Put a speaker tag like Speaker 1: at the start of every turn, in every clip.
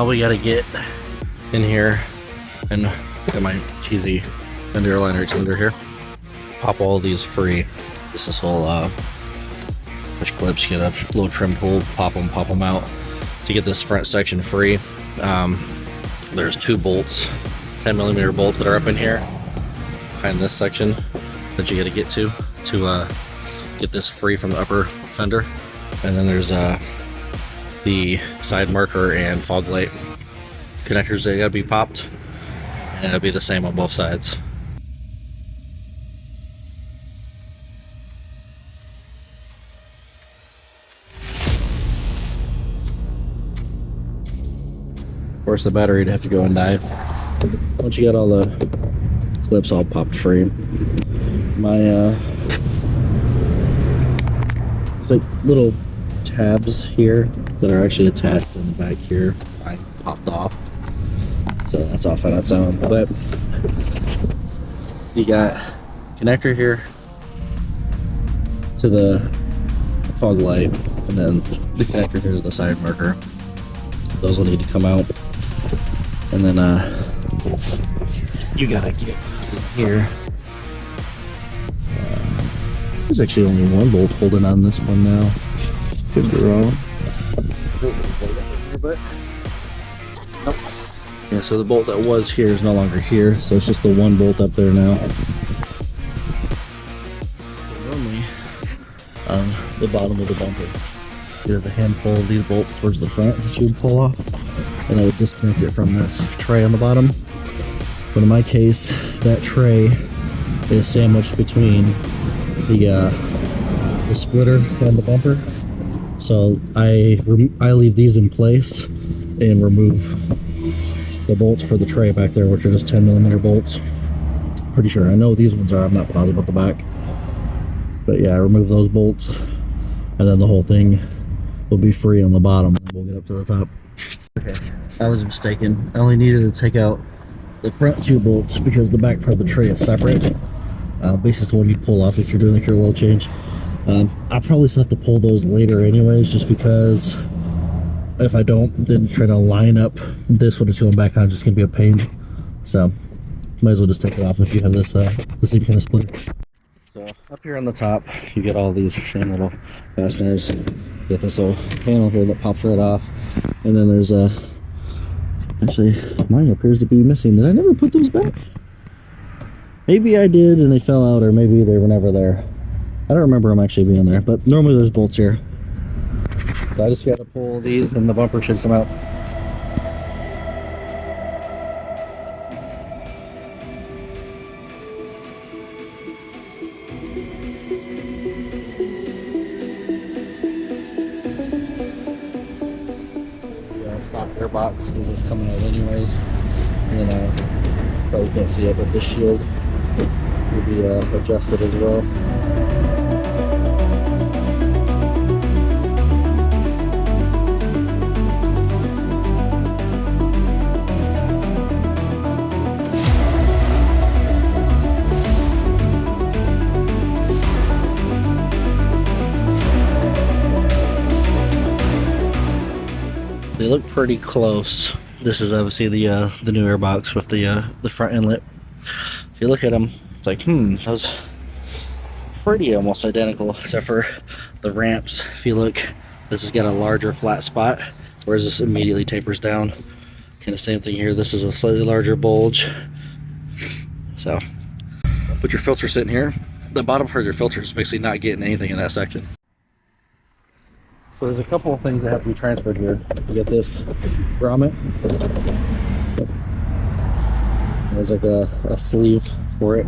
Speaker 1: now we gotta get in here and got my cheesy fender aligner extender here. Pop all these free. This whole push clips, get a little trim tool, pop them out to get this front section free. There's 2 bolts, 10mm bolts that are up in here behind this section that you got to get to get this free from the upper fender. And then there's the side marker and fog light connectors that got to be popped, and it'll be the same on both sides. Of course, the battery would have to go and die. Once you got all the clips all popped free, my like little tabs here that are actually attached in the back here, I popped off, so that's off on its own. But you got connector here to the fog light, and then the connector here to the side marker. Those will need to come out. And then you gotta get here. There's actually only 1 bolt holding on this one now. Could be wrong. But nope. Yeah, so the bolt that was here is no longer here, so it's just the 1 bolt up there now. Normally on the bottom of the bumper, you have a handful of these bolts towards the front that you would pull off, and I would disconnect it from this tray on the bottom. But in my case, that tray is sandwiched between the splitter and the bumper. So I leave these in place and remove the bolts for the tray back there, which are just 10mm bolts. Pretty sure. I know these ones are. I'm not positive about the back. But yeah, I remove those bolts, and then the whole thing will be free on the bottom. We'll get up to the top. Okay, I was mistaken. I only needed to take out the front 2 bolts because the back part of the tray is separate. Basically the one you pull off if you're doing like your oil change. I'll probably still have to pull those later anyways, just because if I don't, then try to line up this when it's going back on, it's just gonna be a pain. So might as well just take it off if you have this the same kind of splitter. So up here on the top, you get all these same little fasteners. You get this little panel here that pops right off, and then there's actually mine appears to be missing. Did I never put those back? Maybe I did and they fell out, or maybe they were never there. I don't remember them actually being there, but normally there's bolts here. So I just got to pull these and the bumper should come out. Stock airbox because it's coming out anyways. And then probably can't see it, but this shield will be adjusted as well. They look pretty close. This is obviously the new airbox with the front inlet. If you look at them, it's like, those pretty almost identical, except for the ramps. If you look, this has got a larger flat spot, whereas this immediately tapers down. Kind of same thing here. This is a slightly larger bulge. So, put your filter sitting here. The bottom part of your filter is basically not getting anything in that section. So there's a couple of things that have to be transferred here. You get this grommet. There's like a sleeve for it.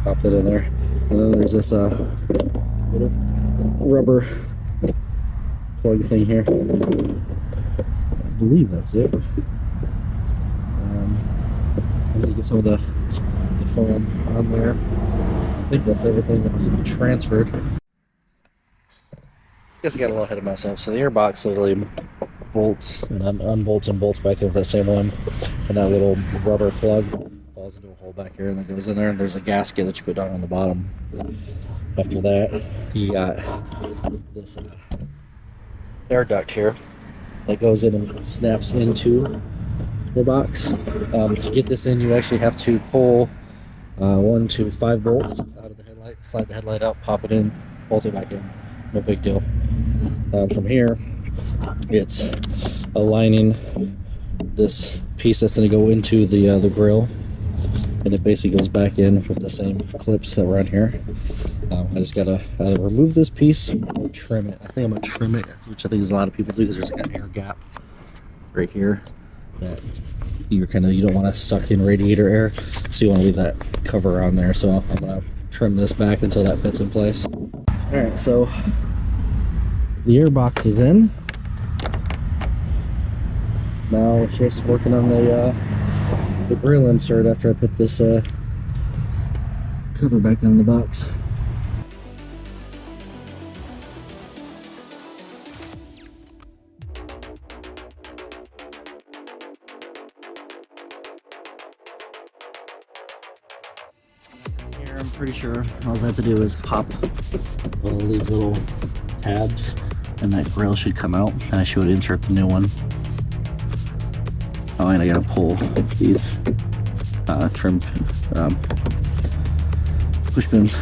Speaker 1: Pop that in there. And then there's this little rubber plug thing here. I believe that's it. I'm gonna get some of the foam on there. I think that's everything that has to be transferred. I guess I got a little ahead of myself. So the airbox literally bolts and unbolts and bolts back into the same one, and that little rubber plug falls into a hole back here and then goes in there, and there's a gasket that you put down on the bottom. After that, you got this air duct here that goes in and snaps into the box. To get this in, you actually have to pull 1 to 5 bolts out of the headlight, slide the headlight up, pop it in, bolt it back in. No big deal. From here, it's aligning this piece that's going to go into the grill, and it basically goes back in with the same clips that were on here. I just gotta either remove this piece or trim it. I think I'm gonna trim it, which I think is a lot of people do, because there's like an air gap right here that you don't want to suck in radiator air, so you want to leave that cover on there. So I'm gonna trim this back until that fits in place. All right, so the airbox is in. Now just working on the grill insert after I put this cover back on the box. Here, I'm pretty sure all I have to do is pop all these little tabs, and that grill should come out, and I should insert the new one. Oh, and I gotta pull these trim push pins.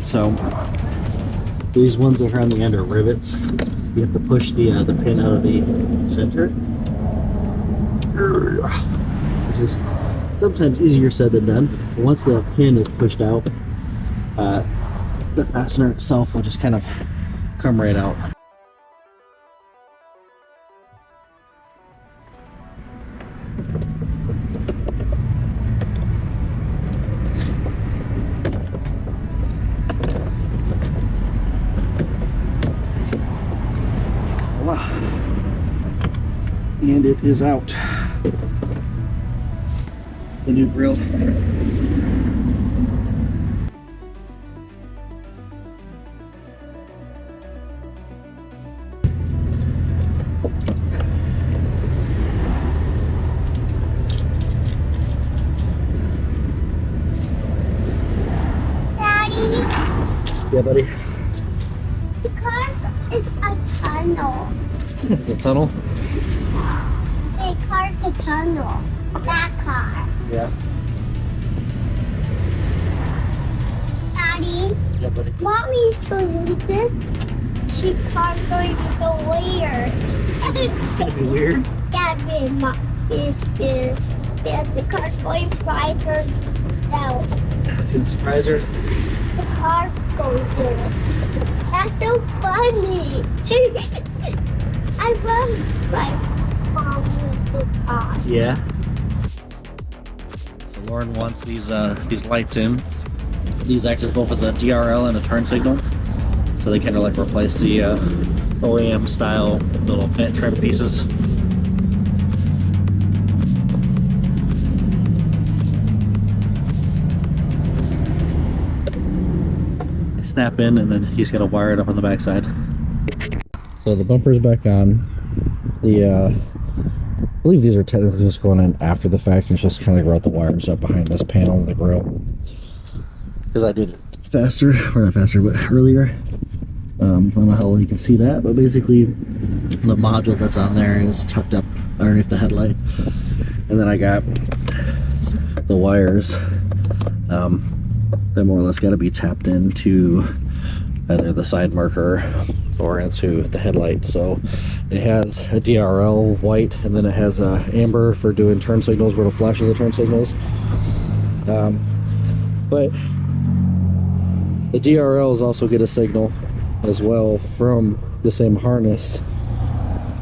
Speaker 1: So these ones that are on the end are rivets. You have to push the pin out of the center, which is sometimes easier said than done. Once the pin is pushed out, the fastener itself will just kind of come right out. And it is out. The new grill.
Speaker 2: Daddy?
Speaker 1: Yeah, buddy?
Speaker 2: Because it's a tunnel.
Speaker 1: It's a tunnel?
Speaker 2: They carved the tunnel. That car.
Speaker 1: Yeah.
Speaker 2: Daddy?
Speaker 1: Yeah, buddy?
Speaker 2: Mommy's going to eat this. She car's going to go weird.
Speaker 1: It's gonna be weird.
Speaker 2: Dad, it's the car's going to surprise herself.
Speaker 1: It's gonna surprise her.
Speaker 2: The car's going to. That's so funny. I love my mom with the car.
Speaker 1: Yeah. So Lauren wants these lights in. These act as both as a DRL and a turn signal. So they kind of like replace the OEM style little vent trim pieces. They snap in, and then you just gotta wire it up on the backside. So the bumper's back on. I believe these are technically just going in after the fact, and it's just kind of route the wires up behind this panel in the grill. Because I did it faster, or not faster, but earlier. I don't know how well you can see that, but basically the module that's on there is tucked up underneath the headlight. And then I got the wires that more or less got to be tapped into either the side marker or into the headlight. So it has a DRL white, and then it has a amber for doing turn signals, where it'll flash the turn signals. But the DRLs also get a signal as well from the same harness.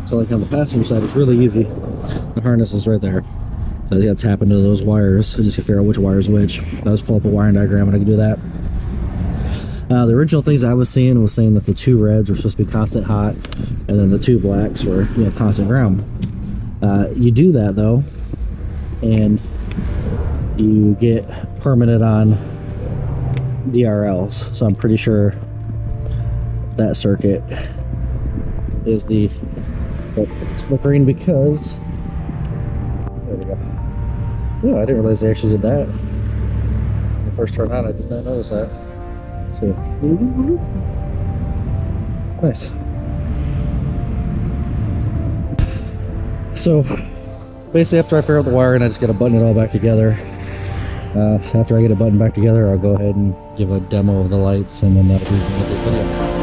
Speaker 1: So like on the passenger side, it's really easy. The harness is right there. So I just gotta tap into those wires. I just gotta figure out which wire is which. I'll just pull up a wiring diagram and I can do that. The original things I was seeing was saying that the 2 reds were supposed to be constant hot, and then the 2 blacks were, constant ground. You do that though, and you get permanent on DRLs. So I'm pretty sure that circuit is the But it's flickering because... There we go. Oh, I didn't realize they actually did that. When the first turn on, I did not notice that. Let's see. Nice. So, basically after I figure out the wiring, I just gotta button it all back together. So after I get it buttoned back together, I'll go ahead and give a demo of the lights, and then that'll be the end of this video.